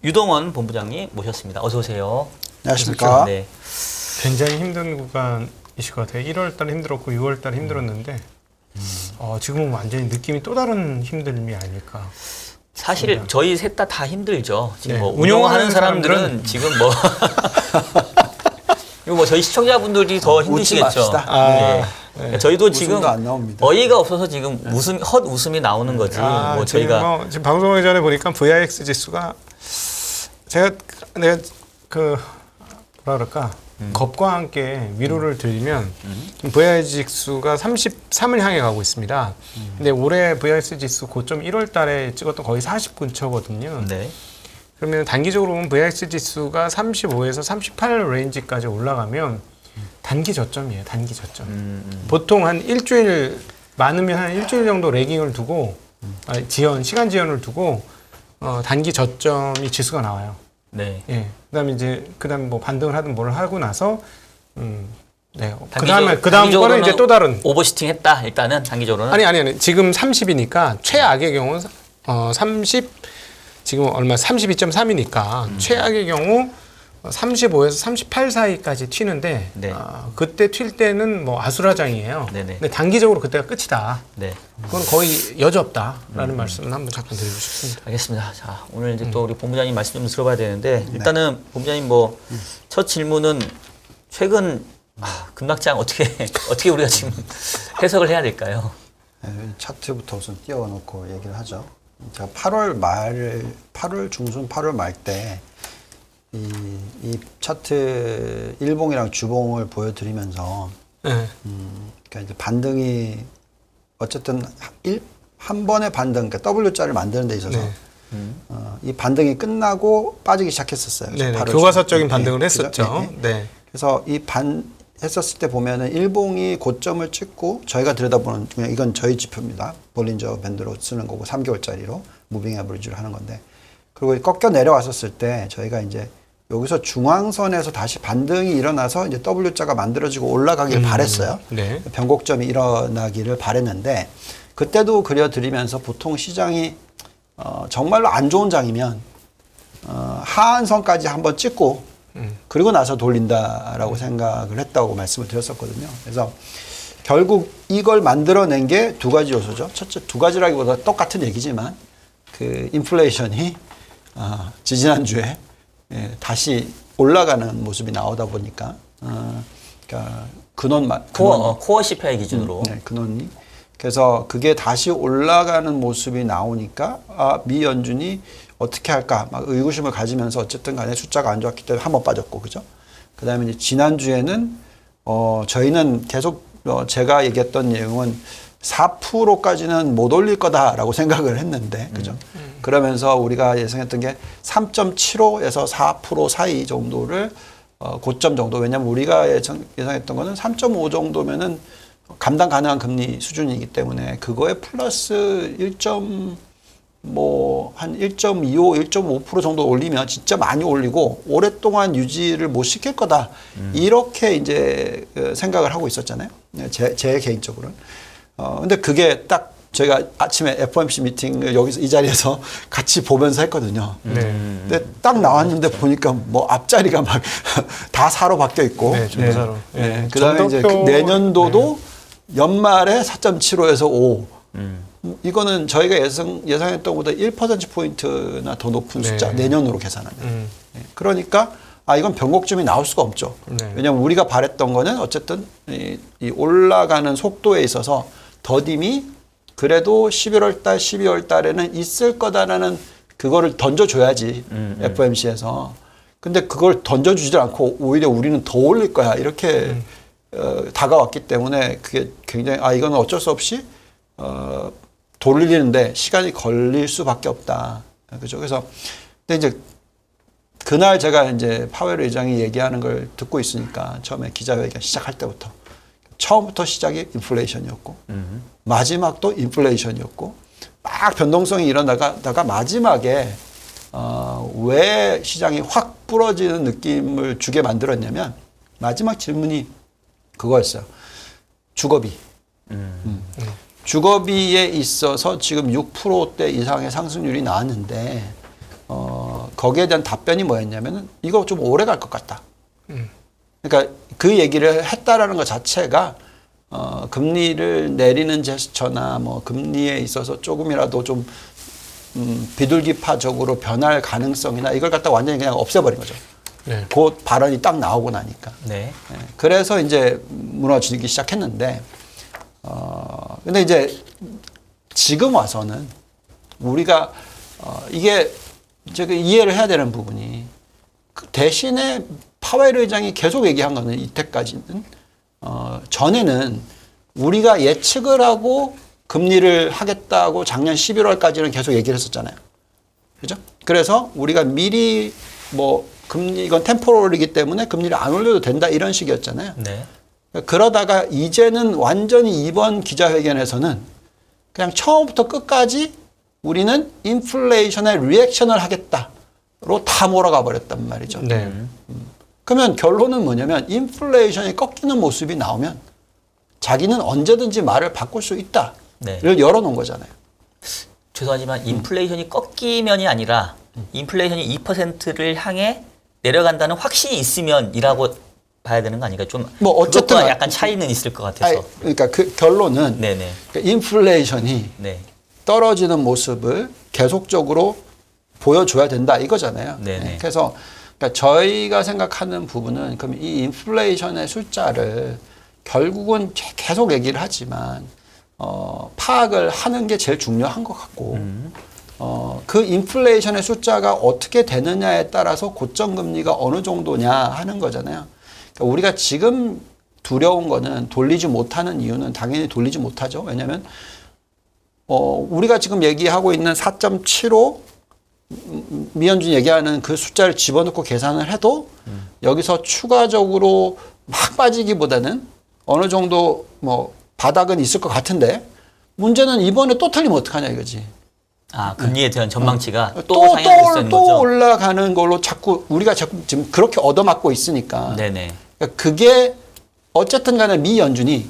유동원 본부장님 모셨습니다. 어서 오세요. 안녕하십니까. 네. 굉장히 힘든 구간이실 것 같아요. 1월 달에 힘들었고 6월 달에 힘들었는데 지금은 완전히 느낌이 또 다른 힘듦이 아닐까. 사실 저희 셋 다 힘들죠. 지금 네. 뭐 운영하는 운영하는 사람들은 지금 뭐 이거 뭐 저희 시청자분들이 더 힘드시겠죠. 맙시다. 네. 네. 저희도 지금 웃음도 안 나옵니다. 어이가 없어서 지금 헛 웃음이 나오는 거지. 뭐 저희가 지금 방송하기 전에 보니까 VIX 지수가 내가 뭐라 그럴까 겁과 함께 위로를 드리면 VIX 지수가 33을 향해 가고 있습니다. 근데 올해 VIX 지수 고점 1월 달에 찍었던 거의 40 근처거든요. 네. 그러면 단기적으로 보면 VIX 지수가 35에서 38 레인지까지 올라가면 단기 저점이에요. 단기 저점. 보통 한 일주일 많으면 한 일주일 정도 레깅을 두고 시간 지연을 두고 단기 저점이 지수가 나와요. 네. 예. 그다음에 뭐 반등을 하든 뭘 하고 나서 네. 그다음 거는 이제 또 다른 오버시팅 했다. 일단은 단기적으로는 아니. 지금 30이니까 최악의 경우 30 지금 얼마 32.3이니까 최악의 경우 35에서 38 사이까지 튀는데 네. 그때 튈 때는 뭐 아수라장이에요. 네네. 근데 단기적으로 그때가 끝이다. 네. 그건 거의 여지없다라는 말씀을 한번 잠깐 드리고 싶습니다. 알겠습니다. 자, 오늘 이제 또 우리 본부장님 말씀 좀 들어봐야 되는데 일단은 본부장님 뭐 첫 질문은 최근 급락장 어떻게 우리가 지금 해석을 해야 될까요? 네, 차트부터 우선 띄워놓고 얘기를 하죠. 제가 8월 중순 8월 말 때 이 차트 일봉이랑 주봉을 보여드리면서 네. 그러니까 이제 반등이 어쨌든 한 번의 반등, 그러니까 W자를 만드는 데 있어서 네. 이 반등이 끝나고 빠지기 시작했었어요. 네, 8월 교과서적인 중순. 반등을 네, 했었죠. 그죠? 네. 그래서 했었을 때 보면은 일봉이 고점을 찍고 저희가 들여다보는 그냥 이건 저희 지표입니다. 볼린저 밴드로 쓰는 거고 3개월짜리로 무빙 에버리지로 하는 건데 그리고 꺾여 내려왔었을 때 저희가 이제 여기서 중앙선에서 다시 반등이 일어나서 이제 W자가 만들어지고 올라가길 바랬어요. 네. 변곡점이 일어나기를 바랬는데 그때도 그려드리면서 보통 시장이 정말로 안 좋은 장이면 하한선까지 한번 찍고 그리고 나서 돌린다라고 생각을 했다고 말씀을 드렸었거든요. 그래서 결국 이걸 만들어낸 게 두 가지 요소죠. 첫째, 두 가지라기보다 똑같은 얘기지만 그 인플레이션이 지지난주에 다시 올라가는 모습이 나오다 보니까 그러니까 코어 CPI 기준으로 네, 근원이 그래서 그게 다시 올라가는 모습이 나오니까 미 연준이 어떻게 할까 막 의구심을 가지면서 어쨌든 간에 숫자가 안 좋았기 때문에 한번 빠졌고 그죠. 그다음에 이제 지난주에는 저희는 계속 제가 얘기했던 내용은 4%까지는 못 올릴 거다라고 생각을 했는데 그죠. 그러면서 우리가 예상했던 게 3.75에서 4% 사이 정도를 고점 정도. 왜냐하면 우리가 예상했던 거는 3.5 정도면은 감당 가능한 금리 수준이기 때문에 그거에 플러스 한 1.25, 1.5% 정도 올리면 진짜 많이 올리고 오랫동안 유지를 못 시킬 거다. 이렇게 이제 생각을 하고 있었잖아요. 제 개인적으로는. 근데 그게 딱 저희가 아침에 FOMC 미팅을 여기서 이 자리에서 같이 보면서 했거든요. 근데 딱 나왔는데 보니까 뭐 앞자리가 막 다 사로 바뀌어 있고. 네, 전사로. 네. 그다음에 이제 내년도도 연말에 4.75에서 5. 이거는 저희가 예상했던 것보다 1%포인트나 더 높은 숫자, 내년으로 계산하면. 그러니까, 이건 변곡점이 나올 수가 없죠. 네. 왜냐하면 우리가 바랬던 거는 어쨌든 이 올라가는 속도에 있어서 더딤이 그래도 11월 달, 12월 달에는 있을 거다라는 그거를 던져줘야지, FOMC에서. 근데 그걸 던져주지 않고 오히려 우리는 더 올릴 거야. 이렇게 다가왔기 때문에 그게 굉장히, 이건 어쩔 수 없이 돌리는데 시간이 걸릴 수밖에 없다. 그죠? 그래서, 근데 이제 그날 제가 이제 파웰 의장이 얘기하는 걸 듣고 있으니까 처음에 기자회견 시작할 때부터 처음부터 시작이 인플레이션이었고 마지막도 인플레이션이었고 막 변동성이 일어나다가 마지막에 왜 시장이 확 부러지는 느낌을 주게 만들었냐면 마지막 질문이 그거였어요. 주거비. 주거비에 있어서 지금 6%대 이상의 상승률이 나왔는데 거기에 대한 답변이 뭐였냐면은 이거 좀 오래 갈 것 같다. 그러니까 그 얘기를 했다라는 것 자체가 금리를 내리는 제스처나 뭐 금리에 있어서 조금이라도 좀 비둘기파적으로 변할 가능성이나 이걸 갖다 완전히 그냥 없애버린 거죠. 네. 그 발언이 딱 나오고 나니까. 네. 네. 그래서 이제 무너지기 시작했는데, 근데 이제 지금 와서는 우리가 이게 이제 이해를 해야 되는 부분이 그 대신에 파웰 의장이 계속 얘기한 거는 이때까지는 전에는 우리가 예측을 하고 금리를 하겠다고 작년 11월까지는 계속 얘기를 했었잖아요. 그죠? 그래서 우리가 미리 뭐 금리 이건 템포럴이기 때문에 금리를 안 올려도 된다 이런 식이었잖아요. 네. 그러다가 이제는 완전히 이번 기자회견에서는 그냥 처음부터 끝까지 우리는 인플레이션에 리액션을 하겠다로 다 몰아가 버렸단 말이죠. 네. 그러면 결론은 뭐냐면 인플레이션이 꺾이는 모습이 나오면 자기는 언제든지 말을 바꿀 수 있다를 네. 열어놓은 거잖아요. 죄송하지만 인플레이션이 꺾이면이 아니라 인플레이션이 2%를 향해 내려간다는 확신이 있으면이라고 봐야 되는 거 아닌가? 좀 뭐 어쨌든 그것과 약간 차이는 있을 것 같아서. 그러니까 그 결론은 네네. 그러니까 인플레이션이 네. 떨어지는 모습을 계속적으로 보여줘야 된다 이거잖아요. 네네. 그래서 그러니까 저희가 생각하는 부분은 그럼 이 인플레이션의 숫자를 결국은 계속 얘기를 하지만 파악을 하는 게 제일 중요한 것 같고 그 인플레이션의 숫자가 어떻게 되느냐에 따라서 고점금리가 어느 정도냐 하는 거잖아요. 그러니까 우리가 지금 두려운 거는 돌리지 못하는 이유는 당연히 돌리지 못하죠. 왜냐하면 우리가 지금 얘기하고 있는 4.75 미연준 얘기하는 그 숫자를 집어넣고 계산을 해도 여기서 추가적으로 막 빠지기보다는 어느 정도 뭐 바닥은 있을 것 같은데 문제는 이번에 또 틀리면 어떡하냐 이거지. 아, 금리에 대한 전망치가 또 상향될 수 있는 또 거죠? 올라가는 걸로 자꾸 우리가 자꾸 지금 그렇게 얻어맞고 있으니까. 네네. 그러니까 그게 어쨌든 간에 미 연준이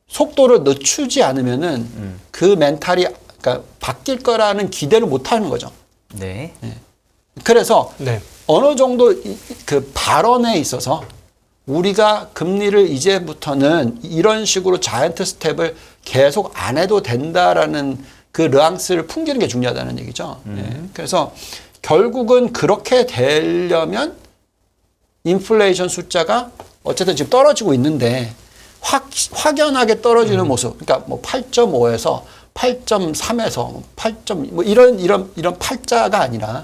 속도를 늦추지 않으면은 그 멘탈이 그러니까 바뀔 거라는 기대를 못 하는 거죠. 네. 그래서 네. 어느 정도 그 발언에 있어서 우리가 금리를 이제부터는 이런 식으로 자이언트 스텝을 계속 안 해도 된다라는 그 르앙스를 풍기는 게 중요하다는 얘기죠. 그래서 결국은 그렇게 되려면 인플레이션 숫자가 어쨌든 지금 떨어지고 있는데 확연하게 떨어지는 모습. 그러니까 뭐 8.5에서 8.3에서 8. 뭐 이런 팔자가 아니라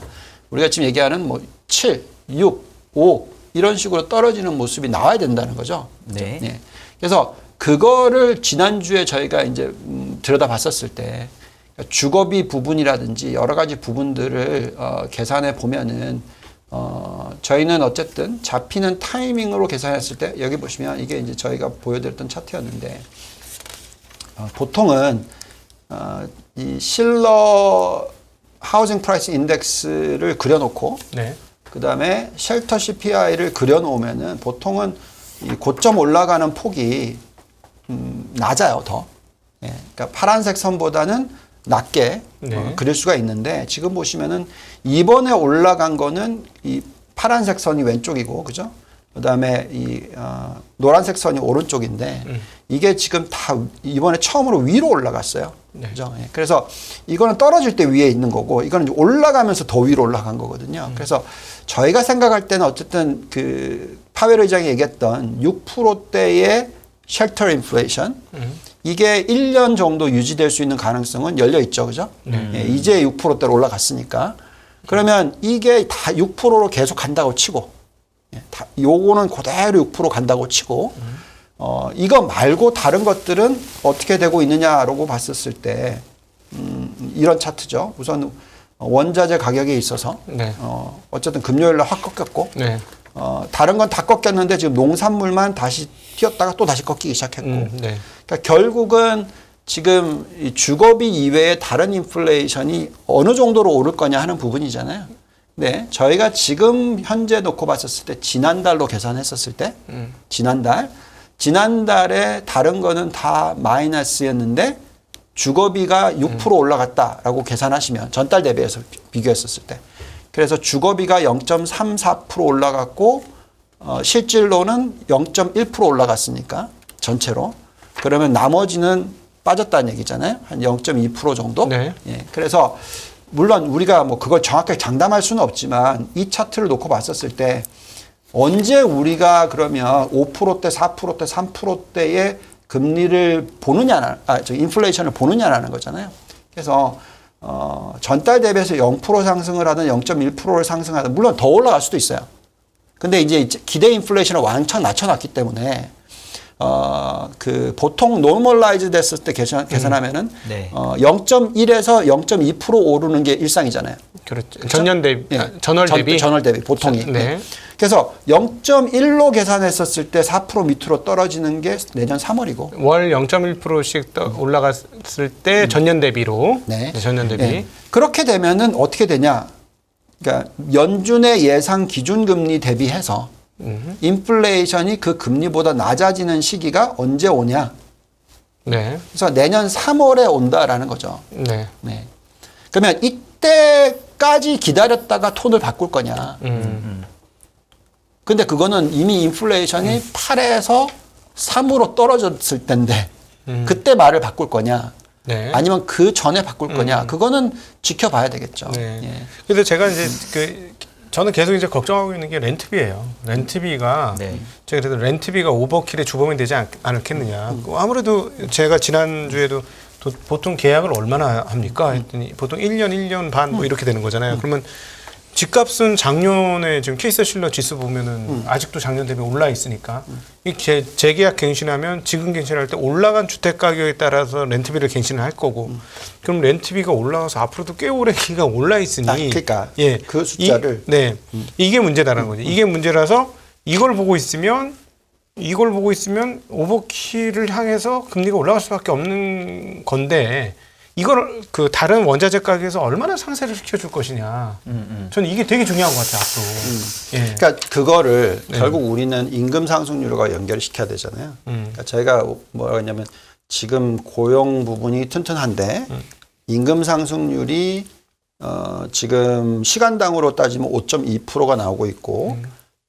우리가 지금 얘기하는 뭐 7, 6, 5 이런 식으로 떨어지는 모습이 나와야 된다는 거죠. 네. 예. 그래서 그거를 지난주에 저희가 이제 들여다봤었을 때 주거비 부분이라든지 여러 가지 부분들을 계산해 보면은 저희는 어쨌든 잡히는 타이밍으로 계산했을 때 여기 보시면 이게 이제 저희가 보여드렸던 차트였는데 보통은 이 실러 하우징 프라이스 인덱스를 그려놓고 네. 그 다음에 쉘터 CPI를 그려놓으면은 보통은 이 고점 올라가는 폭이 낮아요 더. 예, 그러니까 파란색 선보다는 낮게 네. 그릴 수가 있는데 지금 보시면은 이번에 올라간 거는 이 파란색 선이 왼쪽이고 그죠? 그다음에 이 노란색 선이 오른쪽인데 이게 지금 다 이번에 처음으로 위로 올라갔어요. 네. 그죠? 예. 그래서 이거는 떨어질 때 위에 있는 거고 이거는 올라가면서 더 위로 올라간 거거든요. 그래서 저희가 생각할 때는 어쨌든 그 파웰 의장이 얘기했던 6%대의 쉘터 인플레이션 이게 1년 정도 유지될 수 있는 가능성은 열려 있죠. 그죠? 예, 이제 6%대로 올라갔으니까. 그러면 이게 다 6%로 계속 간다고 치고 예, 요거는 그대로 6% 간다고 치고 이거 말고 다른 것들은 어떻게 되고 있느냐라고 봤었을 때 이런 차트죠. 우선 원자재 가격에 있어서 네. 어쨌든 금요일 날 확 꺾였고 네. 다른 건 다 꺾였는데 지금 농산물만 다시 튀었다가 또 다시 꺾이기 시작했고 네. 그러니까 결국은 지금 이 주거비 이외의 다른 인플레이션이 어느 정도로 오를 거냐 하는 부분이잖아요. 네, 저희가 지금 현재 놓고 봤었을 때 지난달로 계산했었을 때 지난달에 다른 거는 다 마이너스였는데 주거비가 6% 올라갔다라고 계산하시면 전달 대비해서 비교했었을 때 그래서 주거비가 0.34% 올라갔고 실질로는 0.1% 올라갔으니까 전체로. 그러면 나머지는 빠졌다는 얘기잖아요. 한 0.2% 정도. 네. 예. 그래서 물론 우리가 뭐 그걸 정확하게 장담할 수는 없지만 이 차트를 놓고 봤었을 때 언제 우리가 그러면 5%대, 4%대, 3%대의 금리를 보느냐, 인플레이션을 보느냐라는 거잖아요. 그래서 전달 대비해서 0% 상승을 하든 0.1%를 상승하든 물론 더 올라갈 수도 있어요. 근데 이제 기대 인플레이션을 완전 낮춰놨기 때문에 보통 노멀라이즈 됐을 때 계산하면은 네. 0.1에서 0.2% 오르는 게 일상이잖아요. 그렇죠. 전년 대비, 예. 전월 대비. 전월 대비 보통이. 네. 예. 그래서 0.1로 계산했었을 때 4% 밑으로 떨어지는 게 내년 3월이고. 월 0.1%씩 올라갔을 때 전년 대비로. 네. 네, 전년 대비. 예. 그렇게 되면은 어떻게 되냐? 그러니까 연준의 예상 기준금리 대비해서 인플레이션이 그 금리보다 낮아지는 시기가 언제 오냐? 네. 그래서 내년 3월에 온다라는 거죠. 네. 네. 그러면 이때까지 기다렸다가 톤을 바꿀 거냐? 근데 그거는 이미 인플레이션이 8에서 3으로 떨어졌을 텐데 그때 말을 바꿀 거냐? 네. 아니면 그 전에 바꿀 거냐? 그거는 지켜봐야 되겠죠. 네. 예. 근데 제가 이제 저는 계속 이제 걱정하고 있는 게 렌트비예요. 렌트비가 네. 제가 그래도 렌트비가 오버킬의 주범이 되지 않겠느냐. 아무래도 제가 지난주에도 보통 계약을 얼마나 합니까? 했더니 보통 1년 반 뭐 이렇게 되는 거잖아요. 그러면 집값은 작년에 지금 케이스실러 지수 보면은 아직도 작년 대비 올라 있으니까 이 재계약 갱신하면 지금 갱신할 때 올라간 주택 가격에 따라서 렌트비를 갱신을 할 거고 그럼 렌트비가 올라가서 앞으로도 꽤 오래 기간 올라 있으니 그러니까 예, 그 숫자를 이게 문제다라는 거죠. 이게 문제라서 이걸 보고 있으면 오버킬을 향해서 금리가 올라갈 수밖에 없는 건데 이걸 다른 원자재 가격에서 얼마나 상쇄를 시켜줄 것이냐. 저는 이게 되게 중요한 것 같아요, 앞으로. 예. 그러니까 그거를 결국 우리는 임금 상승률과 연결을 시켜야 되잖아요. 그러니까 저희가 뭐라고 했냐면 지금 고용 부분이 튼튼한데 임금 상승률이 지금 시간당으로 따지면 5.2%가 나오고 있고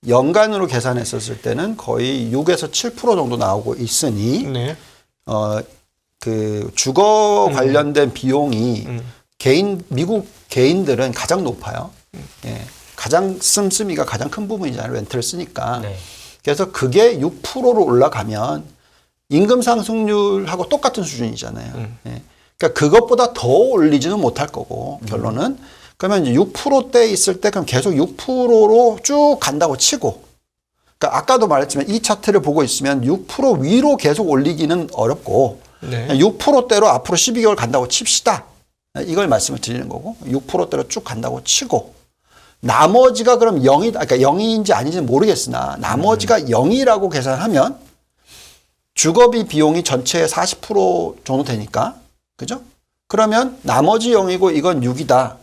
연간으로 계산했었을 때는 거의 6에서 7% 정도 나오고 있으니 네. 주거 관련된 비용이 미국 개인들은 가장 높아요. 예. 가장 씀씀이가 가장 큰 부분이잖아요. 렌트를 쓰니까. 네. 그래서 그게 6%로 올라가면 임금 상승률하고 똑같은 수준이잖아요. 예. 그러니까 그것보다 더 올리지는 못할 거고 결론은 그러면 이제 6%대 있을 때 그럼 계속 6%로 쭉 간다고 치고 그러니까 아까도 말했지만 이 차트를 보고 있으면 6% 위로 계속 올리기는 어렵고 네. 6%대로 앞으로 12개월 간다고 칩시다. 이걸 말씀을 드리는 거고 6%대로 쭉 간다고 치고 나머지가 그럼 0이다. 그러니까 0인지 아닌지는 모르겠으나 나머지가 0이라고 계산하면 주거비 비용이 전체의 40% 정도 되니까 그죠? 그러면 나머지 0이고 이건 6이다.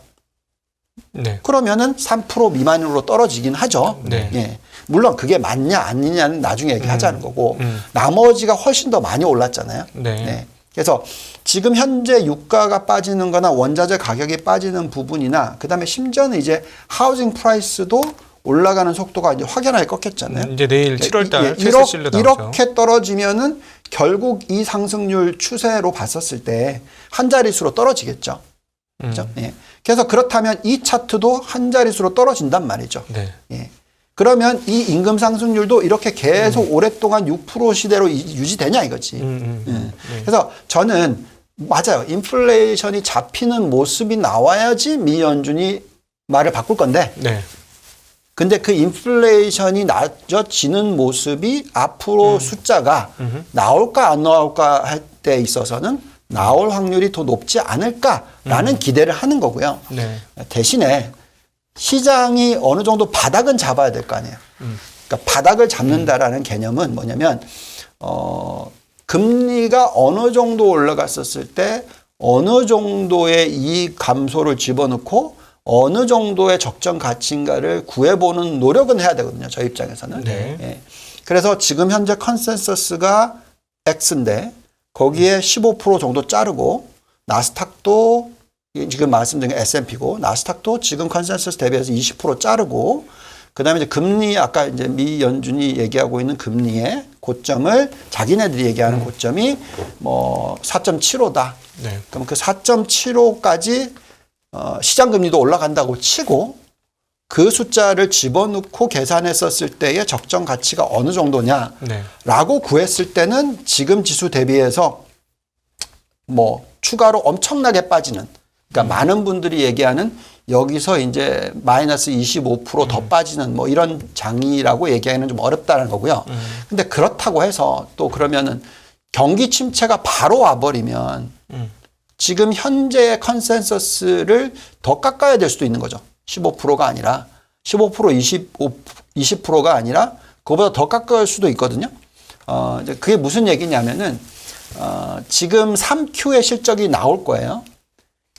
네. 그러면은 3% 미만으로 떨어지긴 하죠. 네. 예. 물론 그게 맞냐 아니냐는 나중에 얘기하자는 거고 나머지가 훨씬 더 많이 올랐잖아요. 네. 그래서 지금 현재 유가가 빠지는 거나 원자재 가격이 빠지는 부분이나 그다음에 심지어는 이제 하우징 프라이스도 올라가는 속도가 이제 확연하게 꺾였잖아요. 이제 내일 7월 달 케이스실러 나오죠. 이렇게 떨어지면은 결국 이 상승률 추세로 봤었을 때 한 자릿수로 떨어지겠죠. 그렇죠? 예. 그래서 그렇다면 이 차트도 한 자릿수로 떨어진단 말이죠. 네. 예. 그러면 이 임금 상승률도 이렇게 계속 오랫동안 6% 시대로 유지되냐 이거지. 예. 그래서 저는 맞아요. 인플레이션이 잡히는 모습이 나와야지 미 연준이 말을 바꿀 건데. 네. 근데 그 인플레이션이 낮아지는 모습이 앞으로 숫자가 나올까 안 나올까 할 때 있어서는 나올 확률이 더 높지 않을까라는 기대를 하는 거고요. 네. 대신에 시장이 어느 정도 바닥은 잡아야 될 거 아니에요. 그러니까 바닥을 잡는다라는 개념은 뭐냐면 금리가 어느 정도 올라갔었을 때 어느 정도의 이익 감소를 집어넣고 어느 정도의 적정 가치인가를 구해보는 노력은 해야 되거든요. 저희 입장에서는. 네. 예. 그래서 지금 현재 컨센서스가 X인데 거기에 15% 정도 자르고 나스닥도 지금 말씀드린 S&P고 나스닥도 지금 컨센서스 대비해서 20% 자르고 그다음에 이제 금리 아까 이제 미 연준이 얘기하고 있는 금리의 고점을 자기네들이 얘기하는 고점이 뭐 4.75다. 네. 그럼 그 4.75까지 시장 금리도 올라간다고 치고 그 숫자를 집어넣고 계산했었을 때의 적정 가치가 어느 정도냐라고 네. 구했을 때는 지금 지수 대비해서 뭐 추가로 엄청나게 빠지는 그러니까 많은 분들이 얘기하는 여기서 이제 마이너스 25%더 빠지는 뭐 이런 장이라고 얘기하기는 좀 어렵다는 거고요. 근데 그렇다고 해서 또 그러면은 경기 침체가 바로 와버리면 지금 현재의 컨센서스를 더 깎아야 될 수도 있는 거죠. 15%가 아니라 15% 20%가 아니라 그거보다 더 깎을 수도 있거든요. 이제 그게 무슨 얘기냐면은 지금 3Q의 실적이 나올 거예요.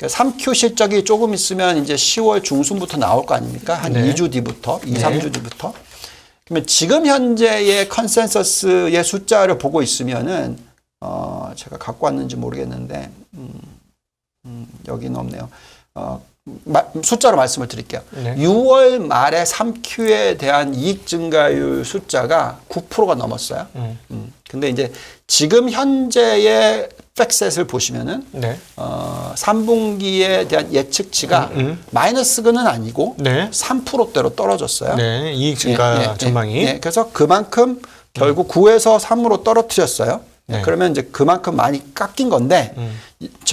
3Q 실적이 조금 있으면 이제 10월 중순부터 나올 거 아닙니까? 한 네. 2주 뒤부터, 3주 뒤부터. 그러면 지금 현재의 컨센서스의 숫자를 보고 있으면은, 제가 갖고 왔는지 모르겠는데, 여기는 없네요. 숫자로 말씀을 드릴게요. 네. 6월 말에 3Q에 대한 이익 증가율 숫자가 9%가 넘었어요. 근데 이제 지금 현재의 팩셋을 보시면은 네. 3분기에 대한 예측치가 마이너스는 아니고 네. 3%대로 떨어졌어요. 네. 이익 증가 전망이. 그래서 그만큼 결국 9에서 3으로 떨어뜨렸어요. 네. 그러면 이제 그만큼 많이 깎인 건데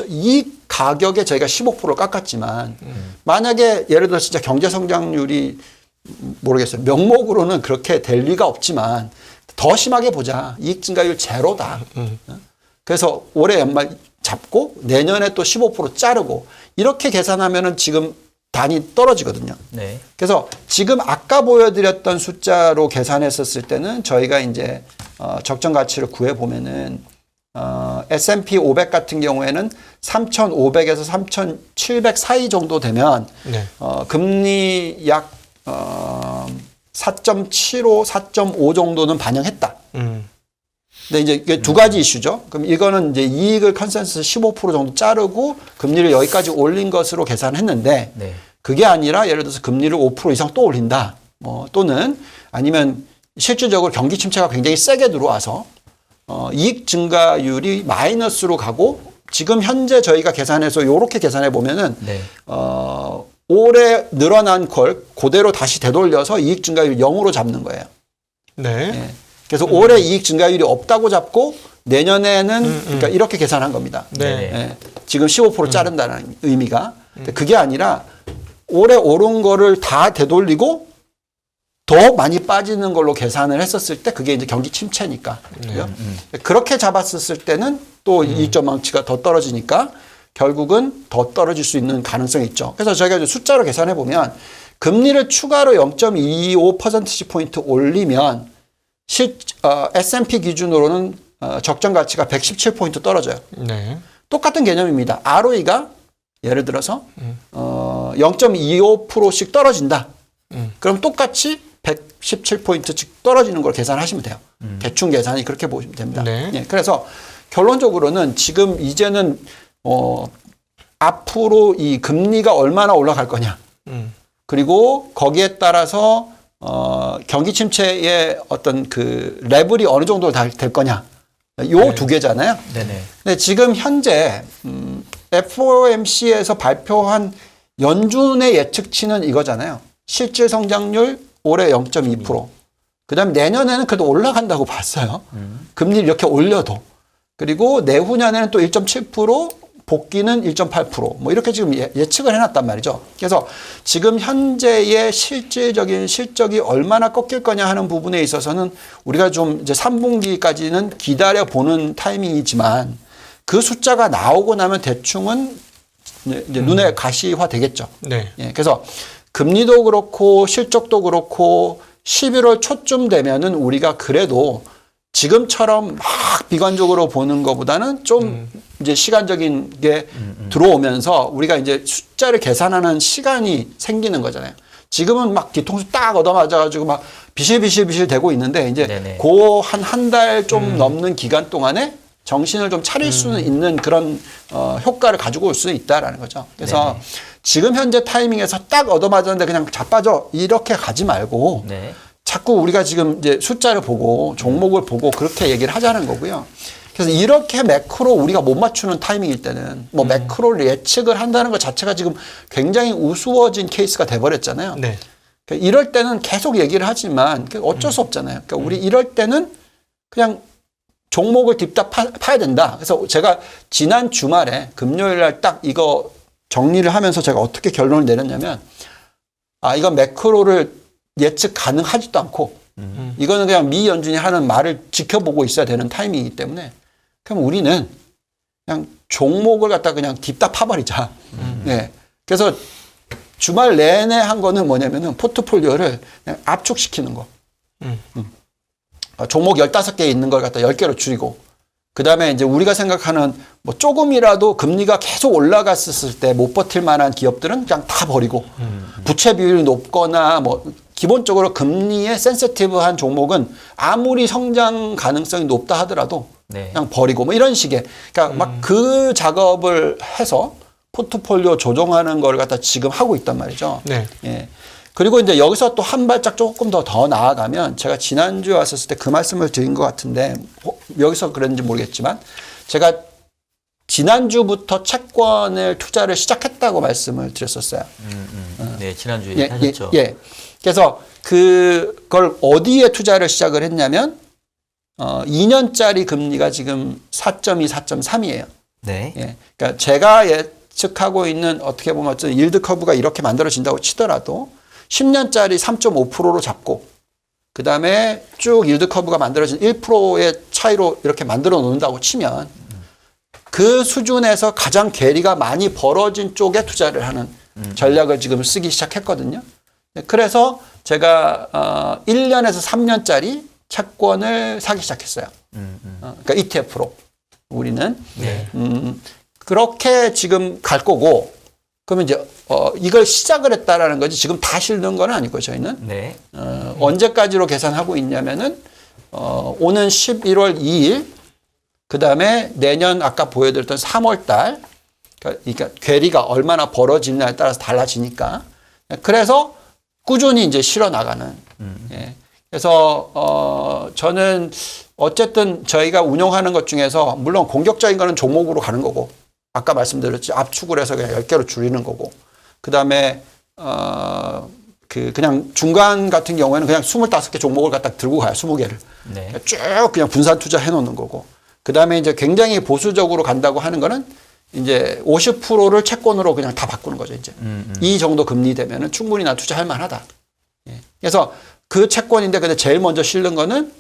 이 가격에 저희가 15%를 깎았지만 만약에 예를 들어 진짜 경제 성장률이 모르겠어요. 명목으로는 그렇게 될 리가 없지만 더 심하게 보자. 이익 증가율 제로다. 그래서 올해 연말 잡고 내년에 또 15% 자르고 이렇게 계산하면은 지금 단위 떨어지거든요. 네. 그래서 지금 아까 보여드렸던 숫자로 계산했었을 때는 저희가 이제 적정 가치를 구해 보면은 S&P 500 같은 경우에는 3,500에서 3,700 사이 정도 되면 네. 금리 약 4.75, 4.5 정도는 반영했다. 근데 이제 이게 두 가지 이슈죠. 그럼 이거는 이제 이익을 컨센서스 15% 정도 자르고 금리를 여기까지 올린 것으로 계산했는데 네. 그게 아니라 예를 들어서 금리를 5% 이상 또 올린다. 또는 아니면 실질적으로 경기 침체가 굉장히 세게 들어와서 이익 증가율이 마이너스로 가고 지금 현재 저희가 계산해서 요렇게 계산해 보면은 네. 올해 늘어난 걸 그대로 다시 되돌려서 이익 증가율 0으로 잡는 거예요. 네. 예. 그래서 올해 이익 증가율이 없다고 잡고 내년에는 그러니까 이렇게 계산한 겁니다. 네. 예. 지금 15% 자른다는 의미가. 근데 그게 아니라 올해 오른 거를 다 되돌리고 더 많이 빠지는 걸로 계산을 했었을 때 그게 이제 경기 침체니까. 그죠? 그렇게 잡았었을 때는 또 이익 전망치가 더 떨어지니까 결국은 더 떨어질 수 있는 가능성이 있죠. 그래서 저희가 이제 숫자로 계산해 보면 금리를 추가로 0.25%씩 포인트 올리면 S&P 기준으로는 적정 가치가 117포인트 떨어져요. 네. 똑같은 똑같은 개념입니다. ROE가 예를 들어서 0.25%씩 떨어진다. 그럼 똑같이 117포인트씩 떨어지는 걸 계산하시면 돼요. 대충 계산이 그렇게 보시면 됩니다. 네. 예, 그래서 결론적으로는 지금 이제는 앞으로 이 금리가 얼마나 올라갈 거냐. 그리고 거기에 따라서 경기 침체의 어떤 그 레벨이 어느 정도 될 거냐. 요 두 개잖아요. 네네. 근데 지금 현재 FOMC에서 발표한 연준의 예측치는 이거잖아요. 실질 성장률 올해 0.2%. 그다음에 내년에는 그래도 올라간다고 봤어요. 금리를 이렇게 올려도. 그리고 내후년에는 또 1.7%, 복귀는 1.8%. 뭐 이렇게 지금 예측을 해놨단 말이죠. 그래서 지금 현재의 실질적인 실적이 얼마나 꺾일 거냐 하는 부분에 있어서는 우리가 좀 이제 3분기까지는 기다려 보는 타이밍이지만 그 숫자가 나오고 나면 대충은 이제 눈에 가시화 되겠죠. 네. 예, 그래서 금리도 그렇고 실적도 그렇고 11월 초쯤 되면은 우리가 그래도 지금처럼 막 비관적으로 보는 것보다는 좀 이제 시간적인 게 들어오면서 우리가 이제 숫자를 계산하는 시간이 생기는 거잖아요. 지금은 막 뒤통수 딱 얻어맞아가지고 막 비실비실 되고 있는데 이제 네네. 그 한 달 좀 넘는 기간 동안에 정신을 좀 차릴 수는 있는 그런 효과를 가지고 올 수는 있다라는 거죠. 그래서 네. 지금 현재 타이밍에서 딱 얻어맞았는데 그냥 자빠져 이렇게 가지 말고 네. 자꾸 우리가 지금 이제 숫자를 보고 종목을 보고 그렇게 얘기를 하자는 거고요. 그래서 이렇게 매크로 우리가 못 맞추는 타이밍일 때는 뭐 매크로를 예측을 한다는 것 자체가 지금 굉장히 우스워진 케이스가 돼버렸잖아요. 네. 그러니까 이럴 때는 계속 얘기를 하지만 어쩔 수 없잖아요. 그러니까 우리 이럴 때는 그냥 종목을 딥다 파야 된다. 그래서 제가 지난 주말에 금요일 날 딱 이거 정리를 하면서 제가 어떻게 결론을 내렸냐면 이건 매크로를 예측 가능하지도 않고 이거는 그냥 미 연준이 하는 말을 지켜보고 있어야 되는 타이밍이기 때문에 그럼 우리는 그냥 종목을 갖다 그냥 딥다 파버리자. 네. 그래서 주말 내내 한 거는 뭐냐면은 포트폴리오를 그냥 압축시키는 거. 종목 15개 있는 걸 갖다 10개로 줄이고 그 다음에 이제 우리가 생각하는 뭐 조금이라도 금리가 계속 올라갔을 때 못 버틸 만한 기업들은 그냥 다 버리고 부채 비율이 높거나 뭐 기본적으로 금리에 센시티브한 종목은 아무리 성장 가능성이 높다 하더라도 네. 그냥 버리고 뭐 이런 식의 그러니까 막 그 작업을 해서 포트폴리오 조정하는 걸 갖다 지금 하고 있단 말이죠. 네. 예. 그리고 이제 여기서 또 한 발짝 조금 더 나아가면 제가 지난주에 왔었을 때 그 말씀을 드린 것 같은데 여기서 그랬는지 모르겠지만 제가 지난주부터 채권을 투자를 시작했다고 말씀을 드렸었어요. 네, 지난주에 하셨죠. 예. 그래서 그걸 어디에 투자를 시작을 했냐면 2년짜리 금리가 지금 4.2, 4.3이에요. 네. 예. 그러니까 제가 예측하고 있는 어떻게 보면 어떤 일드 커브가 이렇게 만들어진다고 치더라도 10년짜리 3.5%로 잡고 그 다음에 쭉 일드 커브가 만들어진 1%의 차이로 이렇게 만들어 놓는다고 치면 그 수준에서 가장 괴리가 많이 벌어진 쪽에 투자를 하는 전략을 지금 쓰기 시작했거든요. 그래서 제가 1년에서 3년짜리 채권을 사기 시작했어요. 그러니까 ETF로 우리는 네. 그렇게 지금 갈 거고 그러면 이제 이걸 시작을 했다라는 거지 지금 다 실는 건 아니고 저희는 네. 언제까지로 계산하고 있냐면은 오는 11월 2일 그 다음에 내년 아까 보여드렸던 3월 달 그러니까 괴리가 얼마나 벌어지느냐에 따라서 달라지니까 그래서 꾸준히 이제 실어 나가는 예. 그래서 저는 어쨌든 저희가 운용하는 것 중에서 물론 공격적인 거는 종목으로 가는 거고 아까 말씀드렸지 압축을 해서 그냥 10개로 줄이는 거고 그다음에 그냥 중간 같은 경우에는 그냥 25개 종목을 갖다 들고 가요. 20개를. 네. 쭉 그냥 분산 투자해 놓는 거고. 그다음에 이제 굉장히 보수적으로 간다고 하는 거는 이제 50%를 채권으로 그냥 다 바꾸는 거죠, 이제. 이 정도 금리 되면은 충분히 나 투자할 만하다. 예. 그래서 그 채권인데 근데 제일 먼저 실는 거는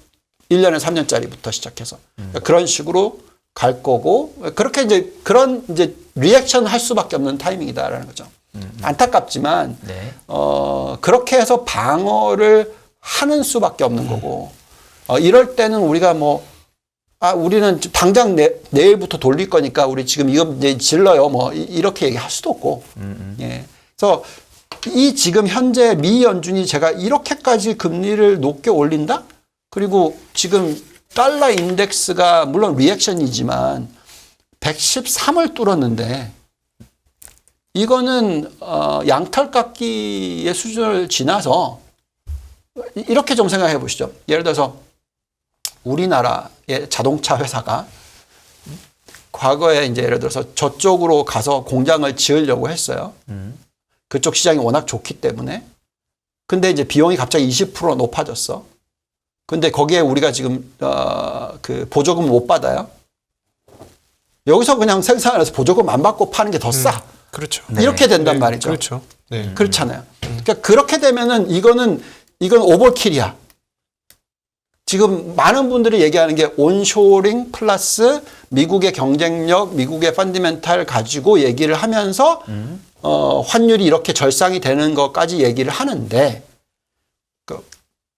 1년에 3년짜리부터 시작해서 그러니까 그런 식으로 갈 거고 그렇게 이제 그런 이제 리액션 할 수밖에 없는 타이밍이다라는 거죠. 안타깝지만 네. 그렇게 해서 방어를 하는 수밖에 없는 거고 이럴 때는 우리가 뭐 우리는 당장 내일부터 돌릴 거니까 우리 지금 이거 이제 질러요 뭐 이렇게 얘기할 수도 없고 예. 그래서 이 지금 현재 미 연준이 제가 이렇게까지 금리를 높게 올린다? 그리고 지금 달러 인덱스가 물론 리액션이지만 113을 뚫었는데 이거는 양털깎기의 수준을 지나서 이렇게 좀 생각해 보시죠. 예를 들어서 우리나라의 자동차 회사가 과거에 이제 예를 들어서 저쪽으로 가서 공장을 지으려고 했어요. 그쪽 시장이 워낙 좋기 때문에. 근데 이제 비용이 갑자기 20% 높아졌어. 근데 거기에 우리가 지금 그 보조금 못 받아요. 여기서 그냥 생산해서 보조금 안 받고 파는 게 더 싸. 그렇죠. 이렇게 된단 네, 말이죠. 그렇죠. 네. 그렇잖아요. 그러니까 그렇게 되면은 이건 오버킬이야. 지금 많은 분들이 얘기하는 게 온쇼링 플러스 미국의 경쟁력, 미국의 펀디멘탈 가지고 얘기를 하면서 환율이 이렇게 절상이 되는 것까지 얘기를 하는데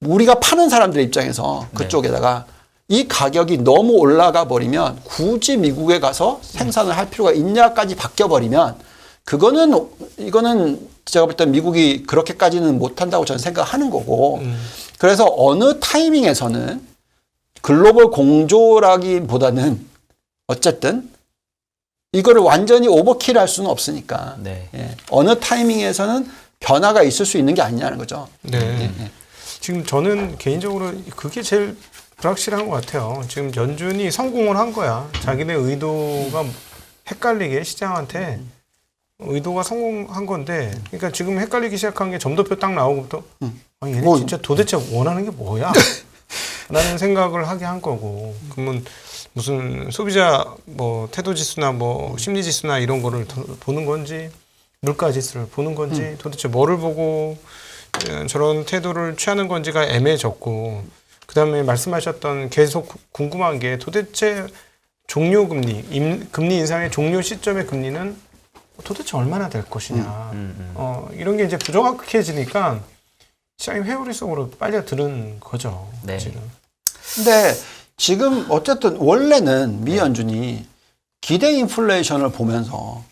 우리가 파는 사람들 입장에서 그쪽에다가 이 가격이 너무 올라가 버리면 굳이 미국에 가서 생산을 할 필요가 있냐까지 바뀌어 버리면 이거는 제가 볼 때 미국이 그렇게까지는 못한다고 저는 생각하는 거고 그래서 어느 타이밍에서는 글로벌 공조라기보다는 어쨌든 이거를 완전히 오버킬 할 수는 없으니까 네. 예. 어느 타이밍에서는 변화가 있을 수 있는 게 아니냐는 거죠. 네. 지금 저는 개인적으로 그게 제일 불확실한 것 같아요. 지금 연준이 성공을 한 거야. 자기네 의도가 헷갈리게 시장한테 의도가 성공한 건데, 그러니까 지금 헷갈리기 시작한 게 점도표 딱 나오고부터 아, 얘네 뭐, 진짜 도대체 원하는 게 뭐야? 라는 생각을 하게 한 거고, 그러면 무슨 소비자 뭐 태도 지수나 뭐 심리 지수나 이런 거를 보는 건지, 물가 지수를 보는 건지, 도대체 뭐를 보고 저런 태도를 취하는 건지가 애매해졌고, 그 다음에 말씀하셨던 계속 궁금한 게 도대체 종료 금리, 금리 인상의 종료 시점의 금리는 도대체 얼마나 될 것이냐. 이런 게 이제 부정확해지니까 시장이 회오리 속으로 빨려드는 거죠. 네. 지금. 근데 지금 어쨌든 원래는 미 연준이 기대 인플레이션을 보면서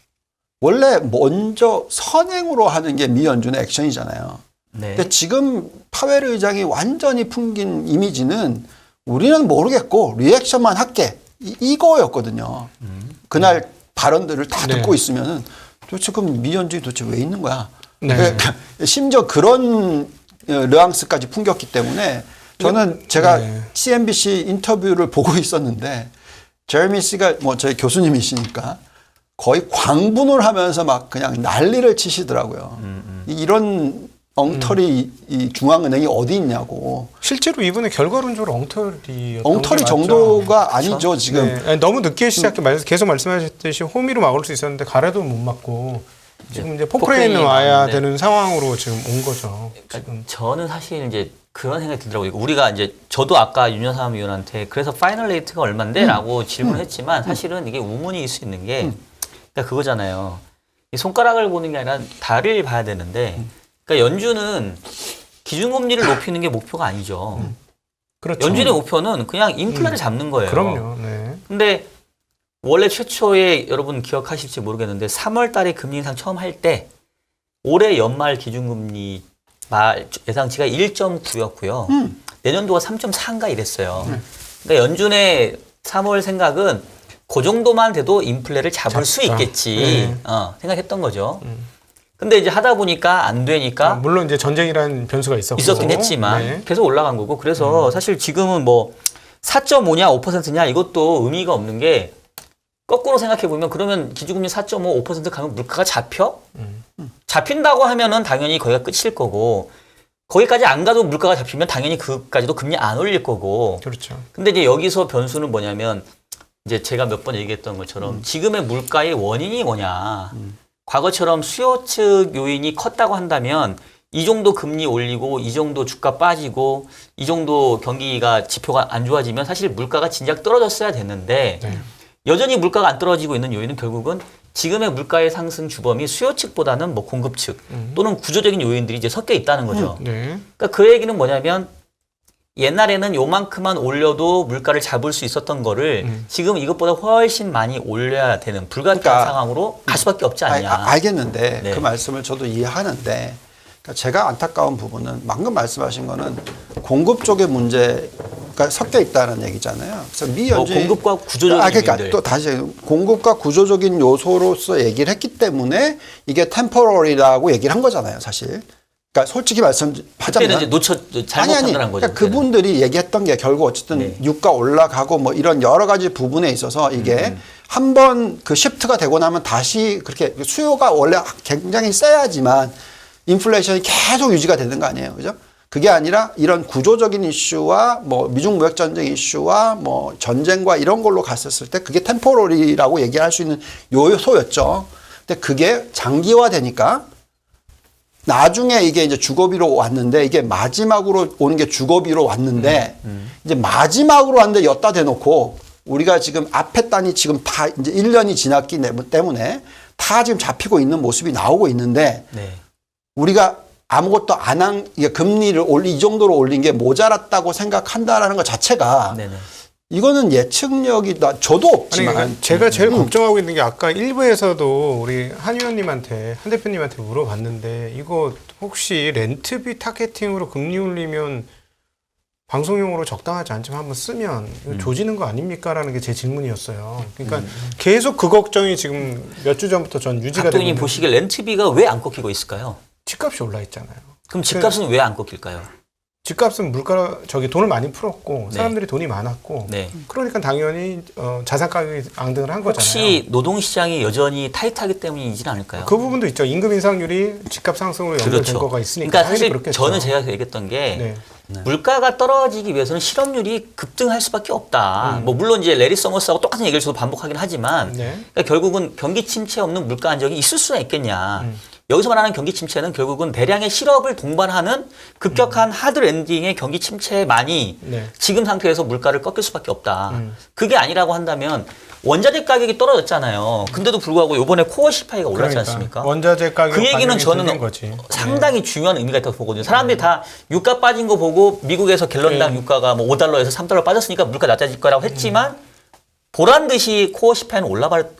원래 먼저 선행으로 하는 게 미 연준의 액션이잖아요. 네. 근데 지금 파웰 의장이 완전히 풍긴 이미지는 우리는 모르겠고 리액션만 할게 이거였거든요. 그날 발언들을 다 네. 듣고 있으면은 도대체 그럼 미 연준이 도대체 왜 있는 거야? 네. 그러니까 심지어 그런 뉘앙스까지 풍겼기 때문에 저는 제가 네. CNBC 인터뷰를 보고 있었는데 제레미 씨가 뭐 저희 교수님이시니까 거의 광분을 하면서 막 그냥 난리를 치시더라고요. 이런 엉터리 이 중앙은행이 어디 있냐고. 실제로 이번에 결과론적으로 엉터리였던 엉터리 게 맞죠. 정도가 아니죠 지금. 네. 아니, 너무 늦게 시작해 계속 말씀하셨듯이 호미로 막을 수 있었는데 가래도 못 막고 지금 이제 포크레인은 와야 나오는데. 되는 상황으로 지금 온 거죠. 지금. 저는 사실 이제 그런 생각이 들더라고요. 우리가 이제 저도 아까 윤여삼 위원한테 그래서 파이널 레이트가 얼만데라고 질문했지만 사실은 이게 우문일 수 있는 게 그러니까 그거잖아요. 이 손가락을 보는 게 아니라 달을 봐야 되는데 그러니까 연준은 기준금리를 높이는 게 목표가 아니죠. 그렇죠. 연준의 목표는 그냥 인플레를 잡는 거예요. 그럼요. 네. 근데 원래 최초에 여러분 기억하실지 모르겠는데 3월 달에 금리 인상 처음 할 때 올해 연말 기준금리 예상치가 1.9였고요. 내년도가 3.4인가 이랬어요. 그러니까 연준의 3월 생각은 그 정도만 돼도 인플레를 잡을 수 있겠지 생각했던 거죠. 근데 이제 하다 보니까 안 되니까 물론 이제 전쟁이라는 변수가 있었긴 했지만 네. 계속 올라간 거고 그래서 사실 지금은 뭐 4.5냐 5%냐 이것도 의미가 없는 게 거꾸로 생각해 보면 그러면 기준금리 4.5, 5% 가면 물가가 잡혀? 잡힌다고 하면은 당연히 거기가 끝일 거고 거기까지 안 가도 물가가 잡히면 당연히 그까지도 금리 안 올릴 거고. 그렇죠. 근데 이제 여기서 변수는 뭐냐면 이제 제가 몇 번 얘기했던 것처럼 지금의 물가의 원인이 뭐냐. 과거처럼 수요 측 요인이 컸다고 한다면 이 정도 금리 올리고 이 정도 주가 빠지고 이 정도 경기가 지표가 안 좋아지면 사실 물가가 진작 떨어졌어야 됐는데 네. 여전히 물가가 안 떨어지고 있는 요인은 결국은 지금의 물가의 상승 주범이 수요 측보다는 뭐 공급 측 또는 구조적인 요인들이 이제 섞여 있다는 거죠. 네. 그러니까 그 얘기는 뭐냐면 옛날에는 요만큼만 올려도 물가를 잡을 수 있었던 거를 지금 이것보다 훨씬 많이 올려야 되는 불가피한 그러니까, 상황으로 갈 수밖에 없지 않냐. 알겠는데 네. 그 말씀을 저도 이해하는데 그러니까 제가 안타까운 부분은 방금 말씀하신 거는 공급 쪽의 문제가 섞여 있다는 얘기잖아요. 그래서 미 연준이 공급과 구조적인 그러니까 요인들. 또 다시 공급과 구조적인 요소로서 얘기를 했기 때문에 이게 템포러리라고 얘기를 한 거잖아요, 사실. 그러니까 솔직히 그때는 말씀하자면 이제 잘못 판단한 거죠. 그러니까 그분들이 얘기했던 게 결국 어쨌든 네. 유가 올라가고 뭐 이런 여러 가지 부분에 있어서 이게 한 번 그 시프트가 되고 나면 다시 그렇게 수요가 원래 굉장히 세야지만 인플레이션이 계속 유지가 되는 거 아니에요. 그죠? 그게 아니라 이런 구조적인 이슈와 뭐 미중 무역 전쟁 이슈와 뭐 전쟁과 이런 걸로 갔었을 때 그게 템포러리라고 얘기할 수 있는 요소였죠. 근데 그게 장기화되니까 나중에 이게 이제 주거비로 왔는데 이게 마지막으로 오는 게 주거비로 왔는데 이제 마지막으로 왔는데 엿다 대놓고 우리가 지금 앞에 단이 지금 다 이제 1년이 지났기 때문에 다 지금 잡히고 있는 모습이 나오고 있는데 네. 우리가 아무것도 안 한 금리를 이 정도로 올린 게 모자랐다고 생각한다라는 것 자체가 네네. 이거는 예측력이 저도 아니, 없지만 그러니까 제가 제일 걱정하고 있는 게 아까 일부에서도 우리 한 의원님한테 한 대표님한테 물어봤는데 이거 혹시 렌트비 타겟팅으로 금리 올리면 방송용으로 적당하지 않지만 한번 쓰면 이거 조지는 거 아닙니까라는 게 제 질문이었어요. 그러니까 계속 그 걱정이 지금 몇 주 전부터 전 유지가 되고 감독님 있는데 보시기에 렌트비가 왜 안 꺾이고 있을까요? 집값이 올라 있잖아요. 그럼 집값은 왜 안 꺾일까요? 집값은 물가 돈을 많이 풀었고 네. 사람들이 돈이 많았고 네. 그러니까 당연히 자산 가격이 앙등을 한 거잖아요. 혹시 노동시장이 여전히 타이트하기 때문이지는 않을까요? 그 부분도 있죠. 임금 인상률이 집값 상승으로 연결된 거가 있으니까. 그러니까 사실 그렇겠죠. 저는 제가 얘기했던 게 네. 물가가 떨어지기 위해서는 실업률이 급등할 수밖에 없다. 뭐 물론 이제 레리 서머스하고 똑같은 얘기를 저도 반복하긴 하지만 네. 그러니까 결국은 경기 침체 없는 물가 안정이 있을 수가 있겠냐. 여기서 말하는 경기 침체는 결국은 대량의 실업을 동반하는 급격한 하드 랜딩의 경기 침체만이 네. 지금 상태에서 물가를 꺾일 수밖에 없다. 그게 아니라고 한다면 원자재 가격이 떨어졌잖아요. 근데도 불구하고 이번에 코어 CPI가 올랐지 않습니까? 원자재 가격 그 얘기는 저는 거지. 상당히 중요한 의미가 있다고 보거든요. 사람들이 다 유가 빠진 거 보고 미국에서 갤런당 유가가 뭐 5달러에서 3달러 빠졌으니까 물가 낮아질 거라고 했지만 보란 듯이 코어 CPI는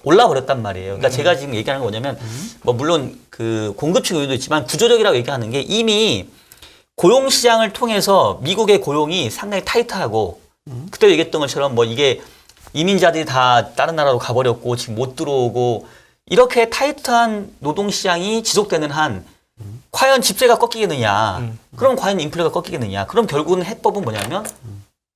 올라버렸단 말이에요. 그러니까 제가 지금 얘기하는 건 뭐냐면 뭐 물론 그 공급층 요인도 있지만 구조적이라고 얘기하는 게 이미 고용 시장을 통해서 미국의 고용이 상당히 타이트하고 그때 얘기했던 것처럼 뭐 이게 이민자들이 다 다른 나라로 가버렸고 지금 못 들어오고 이렇게 타이트한 노동 시장이 지속되는 한 과연 집세가 꺾이겠느냐? 그럼 과연 인플레가 꺾이겠느냐? 그럼 결국은 해법은 뭐냐면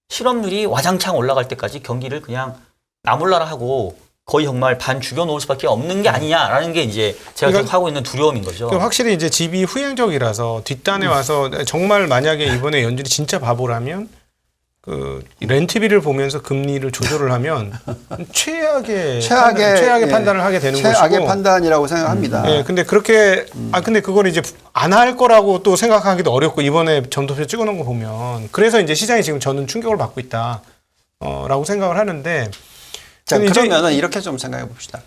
실업률이 와장창 올라갈 때까지 경기를 그냥 나몰라라 하고 거의 정말 반 죽여놓을 수밖에 없는 게 아니냐라는 게 이제 제가 그러니까 계속 하고 있는 두려움인 거죠. 확실히 이제 집이 후행적이라서 뒷단에 와서 정말 만약에 이번에 연준이 진짜 바보라면 그 렌트비를 보면서 금리를 조절을 하면 최악의 예, 판단을 하게 되는 것이고 최악의 판단이라고 생각합니다. 네, 근데 그렇게 근데 그걸 이제 안 할 거라고 또 생각하기도 어렵고 이번에 점도표 찍어놓은 거 보면 그래서 이제 시장이 지금 저는 충격을 받고 있다 라고 생각을 하는데 자, 근데 이제 그러면은 이렇게 좀 생각해 봅시다.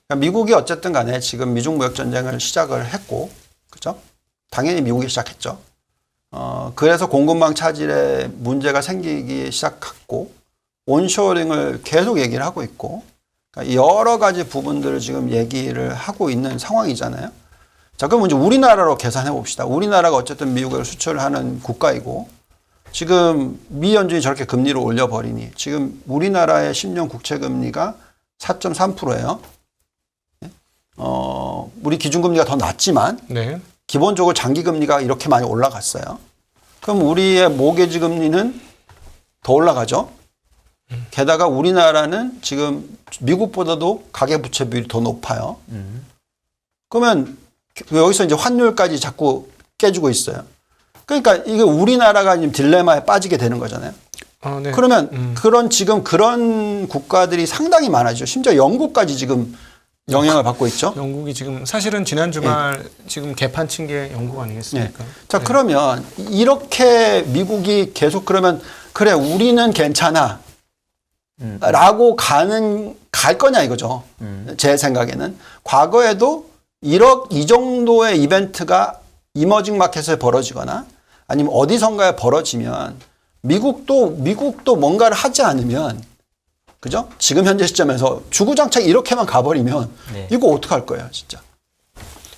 그러니까 미국이 어쨌든 간에 지금 미중 무역 전쟁을 시작을 했고, 그죠? 당연히 미국이 시작했죠. 그래서 공급망 차질에 문제가 생기기 시작했고, 온쇼링을 계속 얘기를 하고 있고, 그러니까 여러 가지 부분들을 지금 얘기를 하고 있는 상황이잖아요. 자, 그럼 이제 우리나라로 계산해 봅시다. 우리나라가 어쨌든 미국에 수출하는 국가이고, 지금 미 연준이 저렇게 금리를 올려버리니 지금 우리나라의 10년 국채 금리가 4.3%예요. 우리 기준금리가 더 낮지만 네. 기본적으로 장기 금리가 이렇게 많이 올라갔어요. 그럼 우리의 모기지 금리는 더 올라가죠. 게다가 우리나라는 지금 미국보다도 가계부채 비율이 더 높아요. 그러면 여기서 이제 환율까지 자꾸 깨지고 있어요. 그러니까 이게 우리나라가 지금 딜레마에 빠지게 되는 거잖아요. 네. 그러면 그런 국가들이 상당히 많아지죠. 심지어 영국까지 지금 영향을 받고 있죠. 영국이 지금 사실은 지난 주말 지금 개판 친 게 영국 아니겠습니까? 자, 그러면 이렇게 미국이 계속 그러면 그래 우리는 괜찮아 라고 갈 거냐 이거죠. 제 생각에는 과거에도 이 정도의 이벤트가 이머징 마켓에 벌어지거나 아니면 어디선가에 벌어지면 미국도 뭔가를 하지 않으면 그죠? 지금 현재 시점에서 주구장창 이렇게만 가버리면 네. 이거 어떡할 거예요, 진짜.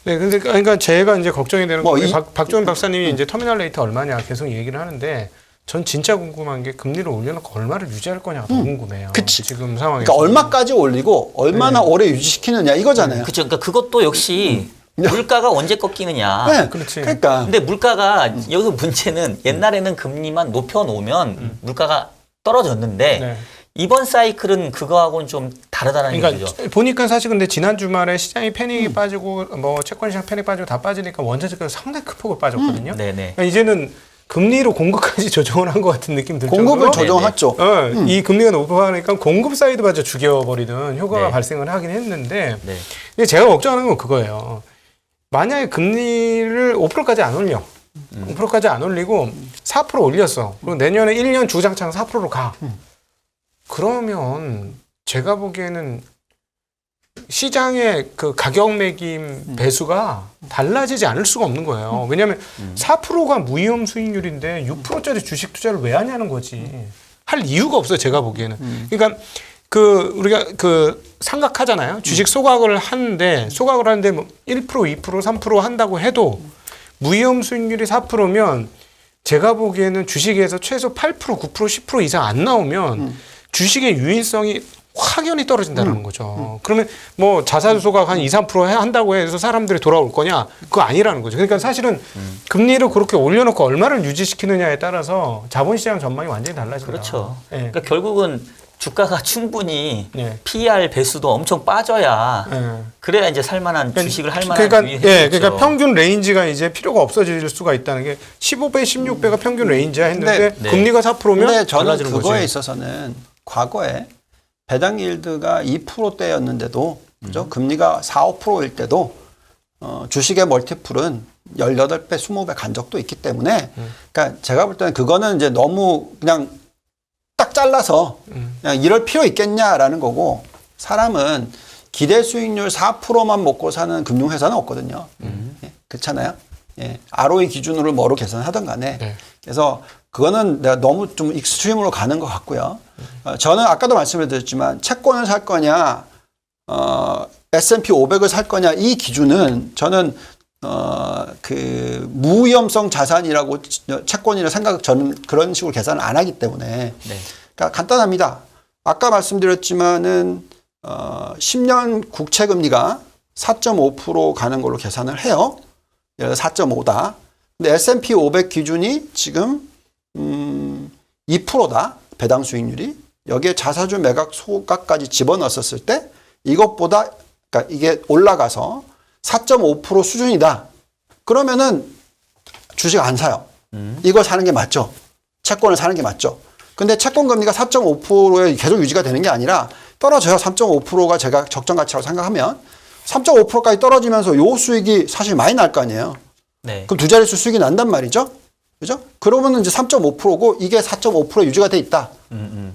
네, 근데 그러니까 제가 이제 걱정이 되는 뭐 건 박종현 박사님이 이제 터미널 레이트 얼마냐 계속 얘기를 하는데 전 진짜 궁금한 게 금리를 올려놓고 얼마를 유지할 거냐가 더 궁금해요. 그치. 지금 상황에서. 그러니까 얼마까지 올리고 얼마나 오래 유지시키느냐 이거잖아요. 그렇죠. 그러니까 그것도 역시 물가가 언제 꺾이느냐. 네, 그렇지. 그러니까 근데 물가가 여기서 문제는 옛날에는 금리만 높여놓으면 물가가 떨어졌는데 네. 이번 사이클은 그거하고는 좀 다르다는 그러니까 얘기죠. 보니까 사실 근데 지난 주말에 시장이 패닉이 빠지고 뭐 채권 시장 패닉 빠지고 다 빠지니까 원자재가 상당히 큰 폭을 빠졌거든요. 네네. 그러니까 이제는 금리로 공급까지 조정을 한 것 같은 느낌 들 공급을 정도로 조정했죠. 이 금리가 높아가니까 공급 사이드마저 죽여버리는 효과가 네. 발생을 하긴 했는데 네. 근데 제가 걱정하는 건 그거예요. 만약에 금리를 5%까지 안 올려 5%까지 안 올리고 4% 올렸어. 그리고 내년에 1년 주장창 4%로 가. 그러면 제가 보기에는 시장의 그 가격 매김 배수가 달라지지 않을 수가 없는 거예요. 왜냐하면 4%가 무위험 수익률인데 6%짜리 주식 투자를 왜 하냐는 거지. 할 이유가 없어요. 제가 보기에는. 그러니까 그 우리가 그 삼각하잖아요. 주식 소각을 하는데 뭐 1%, 2%, 3% 한다고 해도 무위험 수익률이 4%면 제가 보기에는 주식에서 최소 8%, 9%, 10% 이상 안 나오면 주식의 유인성이 확연히 떨어진다는 거죠. 그러면 뭐 자사주소가 한 2, 3% 한다고 해서 사람들이 돌아올 거냐? 그거 아니라는 거죠. 그러니까 사실은 금리를 그렇게 올려놓고 얼마를 유지시키느냐에 따라서 자본시장 전망이 완전히 달라진다. 그렇죠. 예. 그러니까 결국은 주가가 충분히 네. PER 배수도 엄청 빠져야 예. 그래야 이제 살만한 주식을 할 만한 그러니까, 위에 예, 있죠. 그러니까 평균 레인지가 이제 필요가 없어질 수가 있다는 게 15배, 16배가 평균 레인지야 했는데 네. 금리가 4%면 근데 저는 달라지는 그거에 거지. 있어서는 과거에 배당 일드가 2%대였는데도 그죠? 금리가 4, 5%일 때도 주식의 멀티플은 18배, 20배 간 적도 있기 때문에 그러니까 제가 볼 때는 그거는 이제 너무 그냥 딱 잘라서 그냥 이럴 필요 있겠냐라는 거고 사람은 기대 수익률 4%만 먹고 사는 금융회사는 없거든요. 예, 그렇잖아요. 예, ROE 기준으로 뭐로 계산하든 간에. 네. 그래서 그거는 내가 너무 좀 익스트림으로 가는 것 같고요. 저는 아까도 말씀을 드렸지만 채권을 살 거냐, S&P 500을 살 거냐 이 기준은 저는 그 무위험성 자산이라고 채권이라 저는 그런 식으로 계산을 안 하기 때문에 네. 그러니까 간단합니다. 아까 말씀드렸지만은 10년 국채 금리가 4.5% 가는 걸로 계산을 해요. 예를 들어 4.5다. 근데 S&P 500 기준이 지금 2%다. 배당 수익률이. 여기에 자사주 매각 소각까지 집어넣었을 때 이것보다 그러니까 이게 올라가서 4.5% 수준이다. 그러면은 주식 안 사요. 이걸 사는 게 맞죠. 채권을 사는 게 맞죠. 근데 채권 금리가 4.5%에 계속 유지가 되는 게 아니라 떨어져요. 3.5%가 제가 적정 가치라고 생각하면 3.5%까지 떨어지면서 요 수익이 사실 많이 날 거 아니에요. 네. 그럼 두 자릿수 수익이 난단 말이죠. 그죠? 그러면은 이제 3.5%고 이게 4.5% 유지가 돼 있다.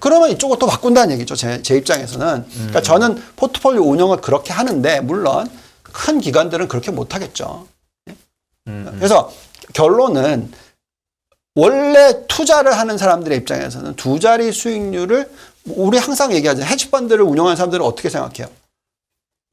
그러면 이쪽을 또 바꾼다는 얘기죠. 제 입장에서는. 그러니까 저는 포트폴리오 운영을 그렇게 하는데 물론 큰 기관들은 그렇게 못 하겠죠. 그래서 결론은 원래 투자를 하는 사람들의 입장에서는 두 자리 수익률을 우리 항상 얘기하죠. 헤지펀드를 운영하는 사람들은 어떻게 생각해요?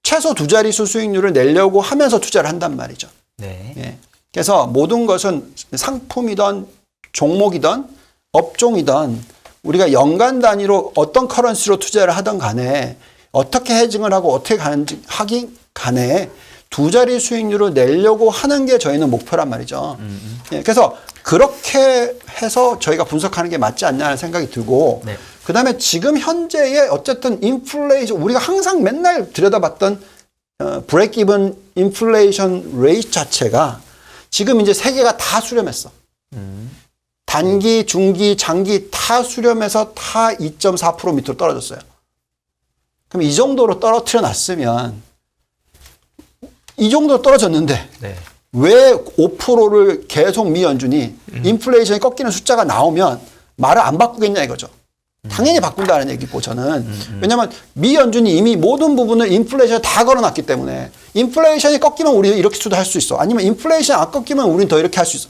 최소 두 자릿수 수익률을 내려고 하면서 투자를 한단 말이죠. 네. 예. 그래서 모든 것은 상품이든 종목이든 업종이든 우리가 연간 단위로 어떤 커런시로 투자를 하든 간에 어떻게 헤징을 하고 어떻게 하긴 간에 두 자리 수익률을 내려고 하는 게 저희는 목표란 말이죠. 예. 그래서 그렇게 해서 저희가 분석하는 게 맞지 않냐는 생각이 들고 네. 그다음에 지금 현재의 어쨌든 인플레이션 우리가 항상 맨날 들여다봤던 브레이크 이븐 인플레이션 레이트 자체가 지금 이제 세계가 다 수렴했어. 단기, 중기, 장기 다 수렴해서 다 2.4% 밑으로 떨어졌어요. 그럼 이 정도로 떨어뜨려 놨으면 이 정도로 떨어졌는데 네. 왜 5%를 계속 미 연준이 인플레이션이 꺾이는 숫자가 나오면 말을 안 바꾸겠냐 이거죠. 당연히 바꾼다는 얘기고 저는. 왜냐하면 미 연준이 이미 모든 부분을 인플레이션에 다 걸어놨기 때문에 인플레이션이 꺾이면 우리 이렇게 수도 할 수 있어. 아니면 인플레이션 안 꺾이면 우리는 더 이렇게 할 수 있어.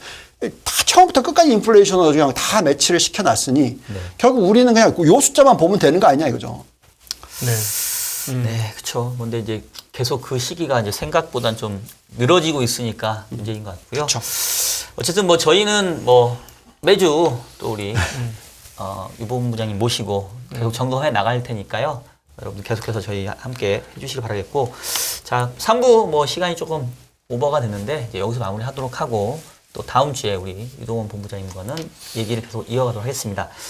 다 처음부터 끝까지 인플레이션으로 그냥 다 매치를 시켜놨으니 결국 우리는 그냥 요 숫자만 보면 되는 거 아니냐 이거죠. 네. 네, 그렇죠. 근데 이제 계속 그 시기가 이제 생각보단 좀 늘어지고 있으니까 문제인 것 같고요. 그렇죠. 어쨌든 뭐 저희는 뭐 매주 또 우리 유보분 부장님 모시고 계속 점검해 나갈 테니까요. 여러분 계속해서 저희 함께 해주시길 바라겠고, 자 3부 뭐 시간이 조금 오버가 됐는데 이제 여기서 마무리하도록 하고 또 다음 주에 우리 유동원 본부장님과는 얘기를 계속 이어가도록 하겠습니다.